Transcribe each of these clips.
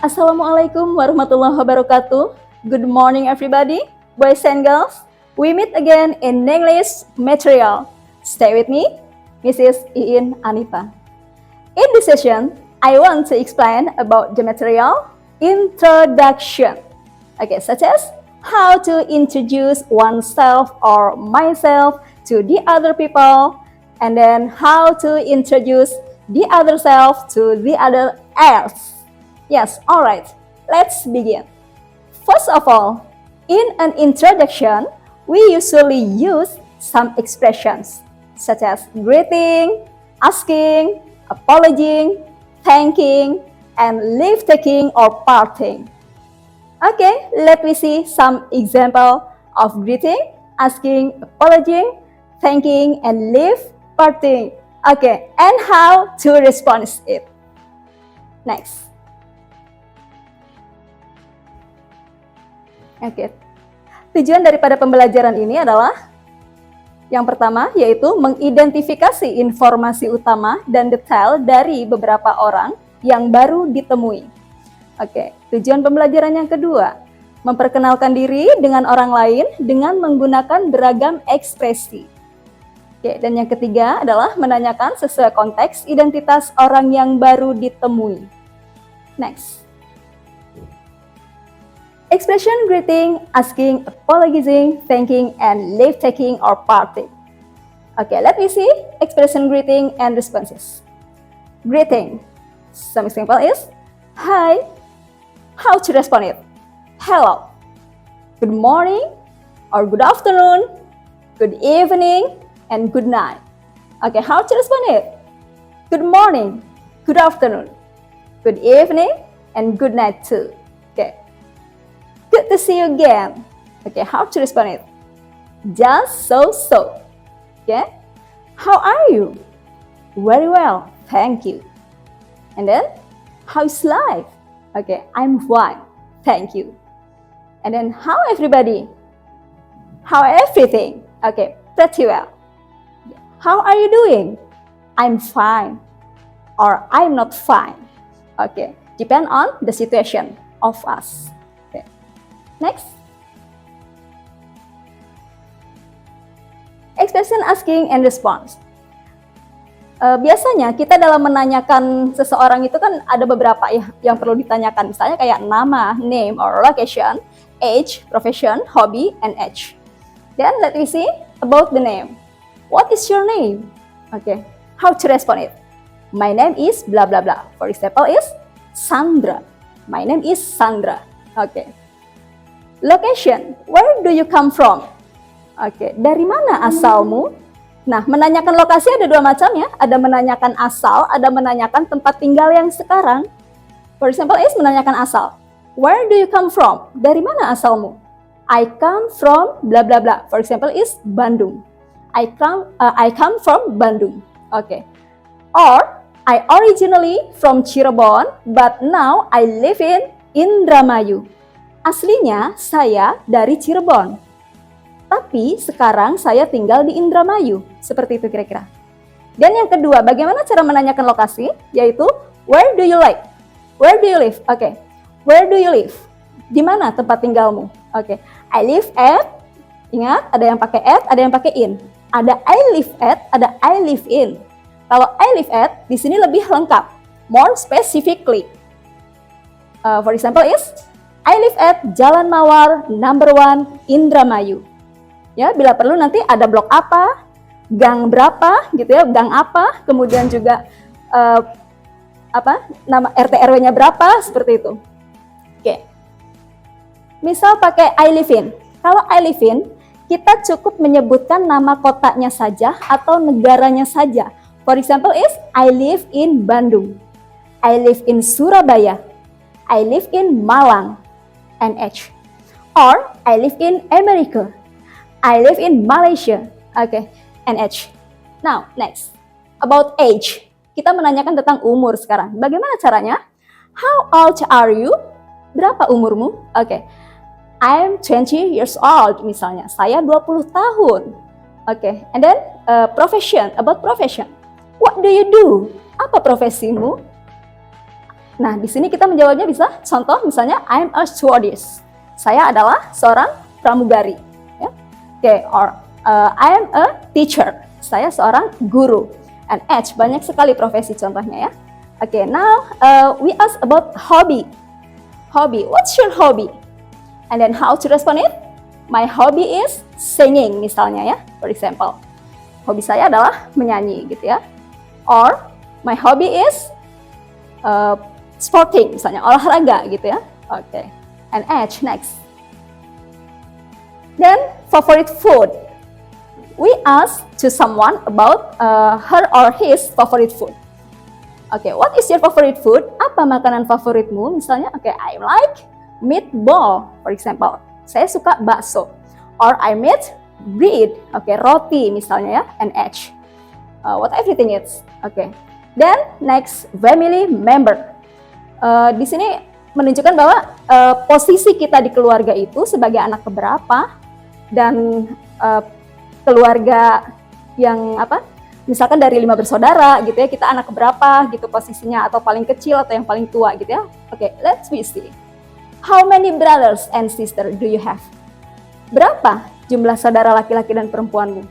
Assalamualaikum warahmatullahi wabarakatuh. Good morning everybody, boys and girls. We meet again in English material. Stay with me, Mrs. Iin Anifa. In this session, I want to explain about the material introduction. Okay, such as how to introduce oneself or myself to the other people, and then how to introduce the other self to the other else. Yes, alright, let's begin. First of all, in an introduction, we usually use some expressions such as greeting, asking, apologizing, thanking, and leave taking or parting. Okay, let me see some example of greeting, asking, apologizing, thanking, and leave parting. Okay, and how to respond it. Next. Oke. Tujuan daripada pembelajaran ini adalah yang pertama yaitu mengidentifikasi informasi utama dan detail dari beberapa orang yang baru ditemui. Oke, tujuan pembelajaran yang kedua, memperkenalkan diri dengan orang lain dengan menggunakan beragam ekspresi. Oke, dan yang ketiga adalah menanyakan sesuai konteks identitas orang yang baru ditemui. Next. Expression greeting, asking, apologizing, thanking, and leave taking or parting. Okay, let me see expression greeting and responses. Greeting. Some example is, hi. How to respond it? Hello. Good morning, or good afternoon, good evening, and good night. Okay, how to respond it? Good morning, good afternoon, good evening, and good night too. Okay. Good to see you again. Okay, how to respond it? Just so. Okay. How are you? Very well, thank you. And then, how's life? Okay, I'm fine, thank you. And then, how everybody? How everything? Okay, pretty well. How are you doing? I'm fine. Or I'm not fine. Okay, depend on the situation of us. Next. Expression asking and response. Biasanya kita dalam menanyakan seseorang itu kan ada beberapa ya yang perlu ditanyakan. Misalnya kayak nama, name or location, age, profession, hobby, and age. Then let me see about the name. What is your name? Okay. How to respond it? My name is blah blah blah. For example is Sandra. My name is Sandra. Okay. Location, where do you come from? Oke, dari mana asalmu? Nah, menanyakan lokasi ada dua macam ya. Ada menanyakan asal, ada menanyakan tempat tinggal yang sekarang. For example, is menanyakan asal. Where do you come from? Dari mana asalmu? I come from bla bla bla. For example, is Bandung. I come from Bandung. Oke. Or I originally from Cirebon, but now I live in Indramayu. Aslinya saya dari Cirebon, tapi sekarang saya tinggal di Indramayu. Seperti itu kira-kira. Dan yang kedua, bagaimana cara menanyakan lokasi? Yaitu, where do you like? Where do you live? Oke. Where do you live? Di mana tempat tinggalmu? Oke. I live at, ingat ada yang pakai at, ada yang pakai in. Ada I live at, ada I live in. Kalau I live at, di sini lebih lengkap. More specifically. For example is, I live at Jalan Mawar number 1 Indramayu. Ya, bila perlu nanti ada blok apa, gang berapa gitu ya, gang apa, kemudian juga nama RT RW-nya berapa, seperti itu. Oke. Misal pakai I live in. Kalau I live in, kita cukup menyebutkan nama kotanya saja atau negaranya saja. For example is I live in Bandung. I live in Surabaya. I live in Malang. NH. Or I live in America. I live in Malaysia. Okay, NH. Now, next. About age. Kita menanyakan tentang umur sekarang. Bagaimana caranya? How old are you? Berapa umurmu? Okay. I'm 20 years old misalnya. Saya 20 tahun. Okay. And then profession. About profession. What do you do? Apa profesimu? Nah, di sini kita menjawabnya bisa contoh misalnya I'm a stewardess. Saya adalah seorang pramugari. Ya. Or I am a teacher. Saya seorang guru. And H, banyak sekali profesi contohnya ya. Now we ask about hobby. Hobby, what's your hobby? And then how to respond it? My hobby is singing misalnya ya, for example. Hobi saya adalah menyanyi gitu ya. Or my hobby is sporting misalnya, olahraga gitu ya. And H, next. Then favorite food. We ask to someone about her or his favorite food. What is your favorite food? Apa makanan favoritmu? Misalnya, I like meatball, for example. Saya suka bakso. Or I eat bread, roti misalnya ya, and H. What everything is. Then next, family member. Di sini menunjukkan bahwa posisi kita di keluarga itu sebagai anak keberapa dan keluarga yang misalkan dari 5 bersaudara gitu ya, kita anak keberapa gitu posisinya, atau paling kecil atau yang paling tua gitu ya. Let's see. How many brothers and sisters do you have? Berapa jumlah saudara laki-laki dan perempuanmu?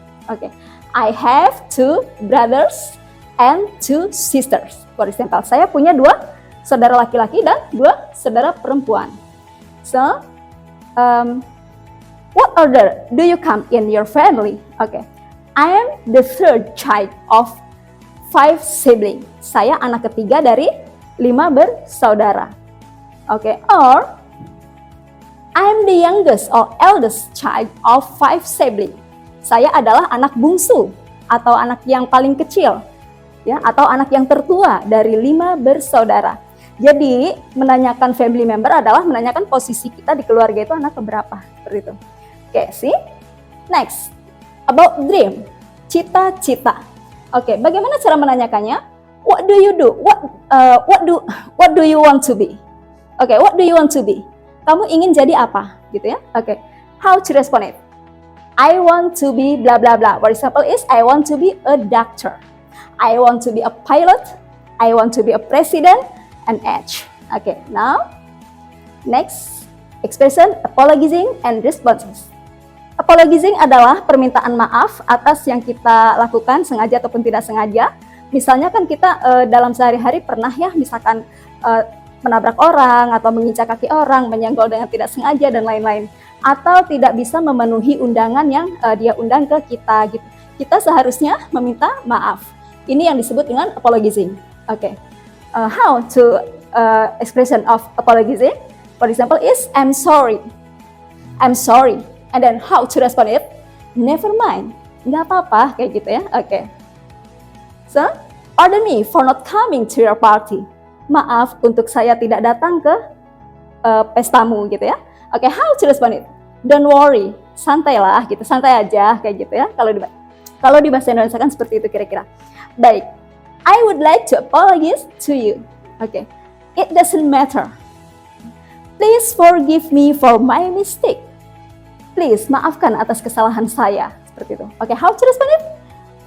I have 2 brothers and 2 sisters. For example, saya punya 2 saudara laki-laki dan 2 saudara perempuan. So, what order do you come in your family? I am the 3rd child of 5 siblings. Saya anak ketiga dari 5 bersaudara. Or I am the youngest or eldest child of 5 siblings. Saya adalah anak bungsu atau anak yang paling kecil, ya, atau anak yang tertua dari 5 bersaudara. Jadi menanyakan family member adalah menanyakan posisi kita di keluarga itu anak keberapa, seperti itu. See? Next, about dream, cita-cita. Bagaimana cara menanyakannya? What do you do? What do you want to be? What do you want to be? Kamu ingin jadi apa? Gitu ya. How to respond it? I want to be blah blah blah. For example is I want to be a doctor. I want to be a pilot. I want to be a president, and H. Now next expression apologizing and responses. Apologizing adalah permintaan maaf atas yang kita lakukan sengaja ataupun tidak sengaja. Misalnya kan kita dalam sehari-hari pernah ya misalkan menabrak orang atau menginjak kaki orang, menyenggol dengan tidak sengaja dan lain-lain, atau tidak bisa memenuhi undangan yang dia undang ke kita gitu. Kita seharusnya meminta maaf. Ini yang disebut dengan apologizing. How to expression of apologizing? For example is I'm sorry. I'm sorry. And then how to respond it? Never mind. Nggak apa-apa kayak gitu ya. So, pardon me for not coming to your party. Maaf untuk saya tidak datang ke pestamu gitu ya. How to respond it? Don't worry. Santailah gitu, santai aja kayak gitu ya. Kalau di bahasa Indonesia kan seperti itu kira-kira. Baik. I would like to apologize to you. It doesn't matter. Please forgive me for my mistake. Please maafkan atas kesalahan saya, seperti itu. How to respond it?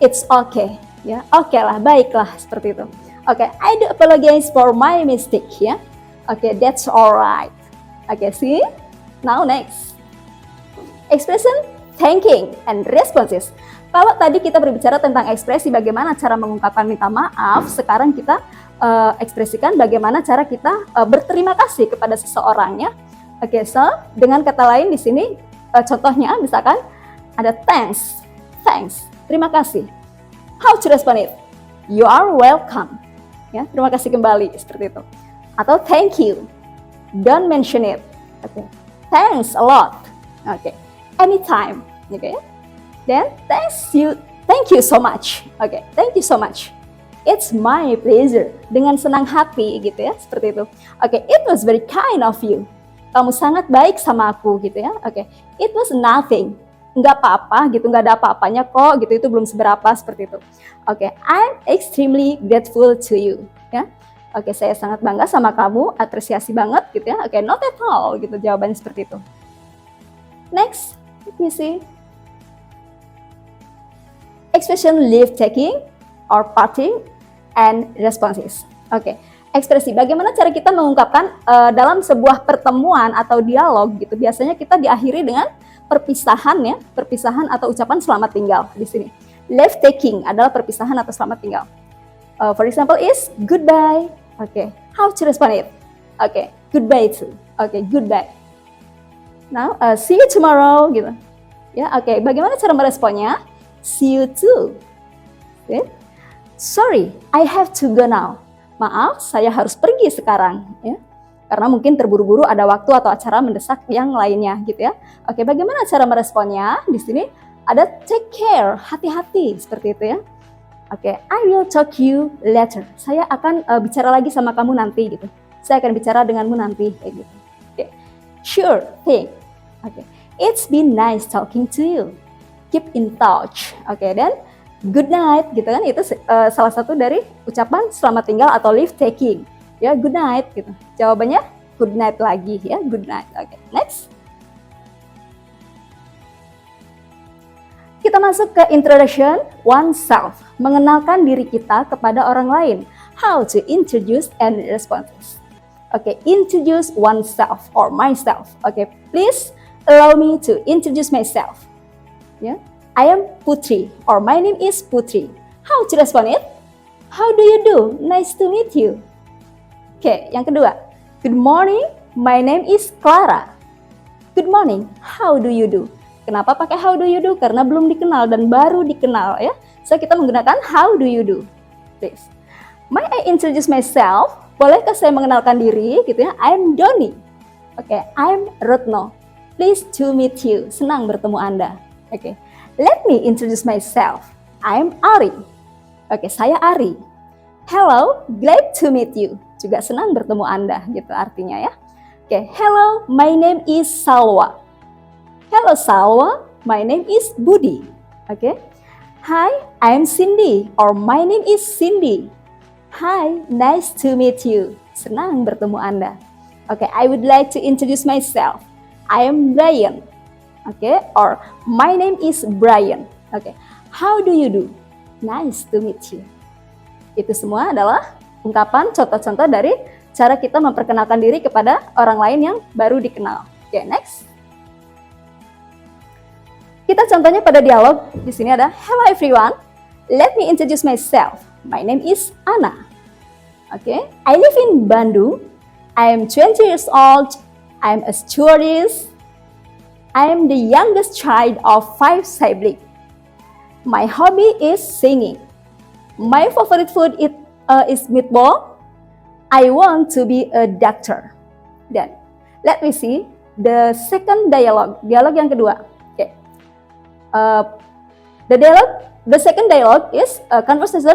It's okay, ya. Lah, baiklah, seperti itu. I do apologize for my mistake, ya. That's alright. See? Now next. Expression thanking and responses. Kalau tadi kita berbicara tentang ekspresi bagaimana cara mengungkapkan minta maaf, sekarang kita ekspresikan bagaimana cara kita berterima kasih kepada seseorang, ya. So dengan kata lain di sini contohnya misalkan ada thanks, terima kasih. How to respond it? You are welcome. Ya, terima kasih kembali seperti itu. Atau thank you. Don't mention it. Thanks a lot. Anytime. Then thank you so much. Thank you so much. It's my pleasure. Dengan senang hati gitu ya, seperti itu. It was very kind of you. Kamu sangat baik sama aku gitu ya. It was nothing. Nggak apa-apa gitu, nggak ada apa-apanya kok gitu, itu belum seberapa seperti itu. I'm extremely grateful to you. Ya. Saya sangat bangga sama kamu, apresiasi banget gitu ya. Not at all gitu jawabannya seperti itu. Next, let me see. Expression leave taking or parting and responses. ekspresi. Bagaimana cara kita mengungkapkan dalam sebuah pertemuan atau dialog gitu. Biasanya kita diakhiri dengan perpisahan ya, perpisahan atau ucapan selamat tinggal di sini. Leave taking adalah perpisahan atau selamat tinggal. For example is goodbye. Okay, how to respond it? Okay, goodbye too. Okay, goodbye. Now, see you tomorrow gitu. Ya, okay. Bagaimana cara meresponnya? See you too. Okay. Sorry, I have to go now. Maaf, saya harus pergi sekarang. Ya. Karena mungkin terburu-buru ada waktu atau acara mendesak yang lainnya gitu ya. Oke, bagaimana cara meresponnya? Di sini ada take care, hati-hati seperti itu ya. Oke, I will talk you later. Saya akan bicara lagi sama kamu nanti gitu. Saya akan bicara denganmu nanti kayak gitu. Oke, sure thing. Oke, it's been nice talking to you. Keep in touch. Oke, dan good night gitu kan, itu salah satu dari ucapan selamat tinggal atau leave taking. Ya, good night gitu. Jawabannya good night lagi ya, good night. Oke, next. Kita masuk ke introduction oneself, mengenalkan diri kita kepada orang lain. How to introduce and responses. Oke, introduce oneself or myself. Oke, please allow me to introduce myself. Ya, I am Putri or my name is Putri. How to respond it? How do you do? Nice to meet you. Oke, yang kedua. Good morning, my name is Clara. Good morning, how do you do? Kenapa pakai how do you do? Karena belum dikenal dan baru dikenal ya. So kita menggunakan how do you do. Please. May I introduce myself? Bolehkah saya mengenalkan diri gitu ya? I'm Doni. Oke, I'm Retno. Pleased to meet you. Senang bertemu Anda. Oke. Let me introduce myself. I'm Ari. Oke, saya Ari. Hello, glad to meet you. Juga senang bertemu Anda gitu artinya ya. Oke, hello, my name is Salwa. Hello Salwa, my name is Budi. Oke. Hi, I'm Cindy or my name is Cindy. Hi, nice to meet you. Senang bertemu Anda. Oke, I would like to introduce myself. I am Brian. Oke, or my name is Brian. Oke. How do you do? Nice to meet you. Itu semua adalah ungkapan contoh-contoh dari cara kita memperkenalkan diri kepada orang lain yang baru dikenal. Oke, next. Kita contohnya pada dialog. Di sini ada, hello everyone. Let me introduce myself. My name is Anna. Oke, I live in Bandung. I am 20 years old. I am a stewardess. I am the youngest child of 5 siblings. My hobby is singing. My favorite food is meatball. I want to be a doctor. Then, let me see the second dialogue. Dialog yang kedua. Okay. The second dialogue is a conversation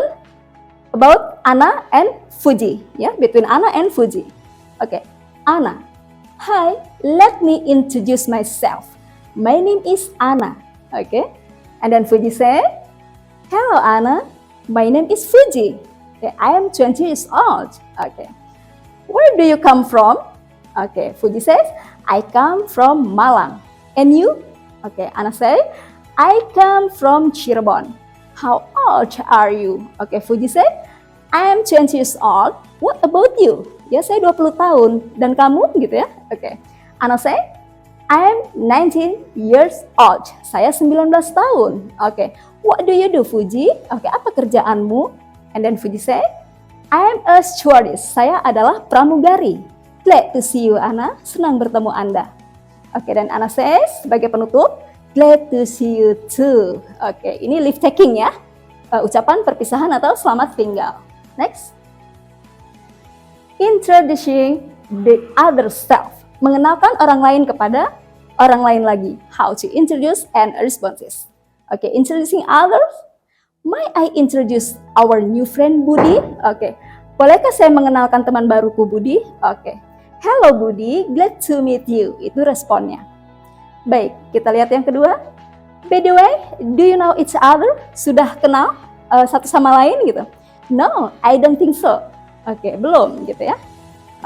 about Anna and Fuji. Yeah, between Anna and Fuji. Okay, Anna. Hi, let me introduce myself. My name is Anna. Okay, and then Fuji say, hello Anna. My name is Fuji. Okay, I am 20 years old. Okay. Where do you come from? Okay, Fuji says, I come from Malang. And you? Okay, Anna say, I come from Cirebon. How old are you? Okay, Fuji say, I am 20 years old. What about you? Ya, saya 20 tahun. Dan kamu? Gitu ya. Okay. Anna say, I am 19 years old. Saya 19 tahun. Okay. What do you do, Fuji? Okay, apa kerjaanmu? And then Fuji say, I am a stewardess. Saya adalah pramugari. Glad to see you, Anna. Senang bertemu Anda. Oke, dan Anna says, sebagai penutup, glad to see you too. Oke, ini leave taking ya. Ucapan perpisahan atau selamat tinggal. Next. Introducing the other self. Mengenalkan orang lain kepada orang lain lagi. How to introduce and responses. Oke, introducing others. May I introduce our new friend Budi? Oke, bolehkah saya mengenalkan teman baruku Budi? Oke, hello Budi, glad to meet you. Itu responnya. Baik, kita lihat yang kedua. By the way, do you know each other? Sudah kenal satu sama lain gitu? No, I don't think so. Oke, belum gitu ya.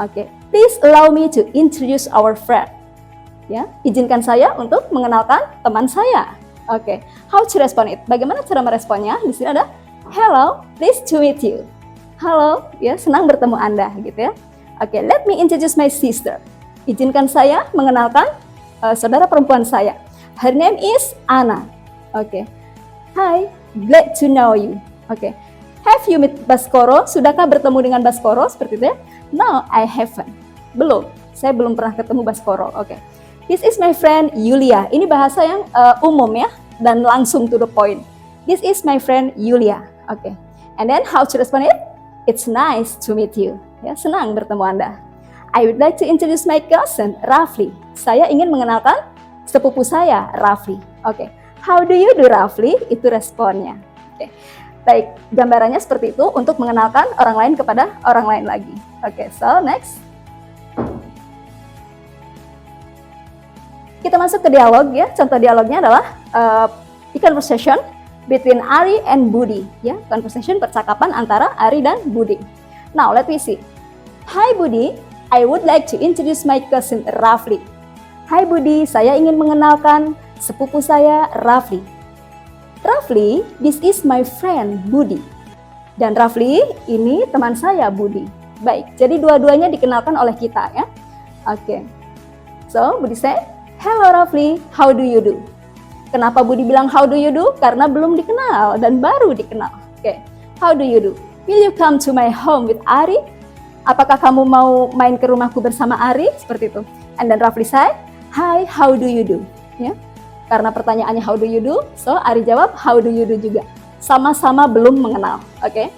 Oke, please allow me to introduce our friend. Ya, izinkan saya untuk mengenalkan teman saya. Oke, how to respond it? Bagaimana cara meresponnya? Di sini ada, hello, pleased to meet you. Halo, ya, senang bertemu Anda, gitu ya. Oke, let me introduce my sister. Izinkan saya mengenalkan saudara perempuan saya. Her name is Anna. Oke. Hi, glad to know you. Oke. Have you met Baskoro? Sudahkah bertemu dengan Baskoro seperti itu ya? No, I haven't. Belum. Saya belum pernah ketemu Baskoro. Oke. This is my friend Yulia. Ini bahasa yang umum ya dan langsung to the point. This is my friend Yulia. Oke. And then how to respond it? It's nice to meet you. Ya, senang bertemu Anda. I would like to introduce my cousin Rafli. Saya ingin mengenalkan sepupu saya Rafli. Oke. How do you do Rafli? Itu responnya. Oke. Baik, gambarannya seperti itu untuk mengenalkan orang lain kepada orang lain lagi. Oke, so next. Kita masuk ke dialog ya. Contoh dialognya adalah conversation between Ari and Budi. Ya, conversation percakapan antara Ari dan Budi. Now, let me see. Hi Budi, I would like to introduce my cousin Rafli. Hai Budi, saya ingin mengenalkan sepupu saya Rafli. Rafli, this is my friend Budi. Dan Rafli, ini teman saya Budi. Baik, jadi dua-duanya dikenalkan oleh kita ya. Oke. So, Budi say, hello Rafli, how do you do? Kenapa Budi bilang how do you do? Karena belum dikenal dan baru dikenal. Oke. How do you do? Will you come to my home with Ari? Apakah kamu mau main ke rumahku bersama Ari? Seperti itu. And then Rafli say, hi, how do you do? Ya. Karena pertanyaannya how do you do, so Ari jawab how do you do juga. Sama-sama belum mengenal, oke?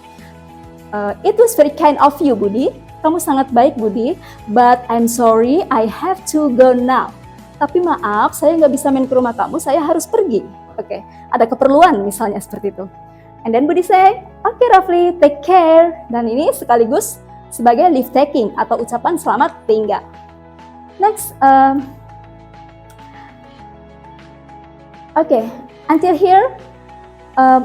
It was very kind of you, Budi. Kamu sangat baik, Budi. But I'm sorry, I have to go now. Tapi maaf, saya nggak bisa main ke rumah kamu, saya harus pergi. Oke, ada keperluan misalnya seperti itu. And then Budi say, oke Rafli, take care. Dan ini sekaligus sebagai leave taking atau ucapan selamat tinggal. Next, okay, until here,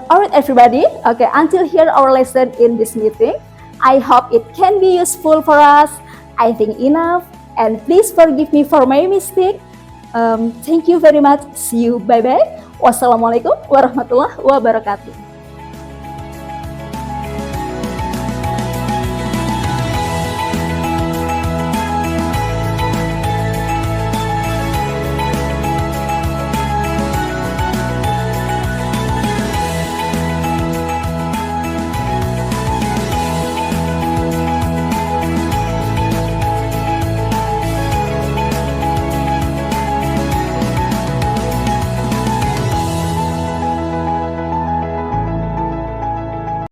alright everybody, okay, until here our lesson in this meeting. I hope it can be useful for us. I think enough, and please forgive me for my mistake. Thank you very much. See you, bye-bye. Wassalamualaikum warahmatullahi wabarakatuh.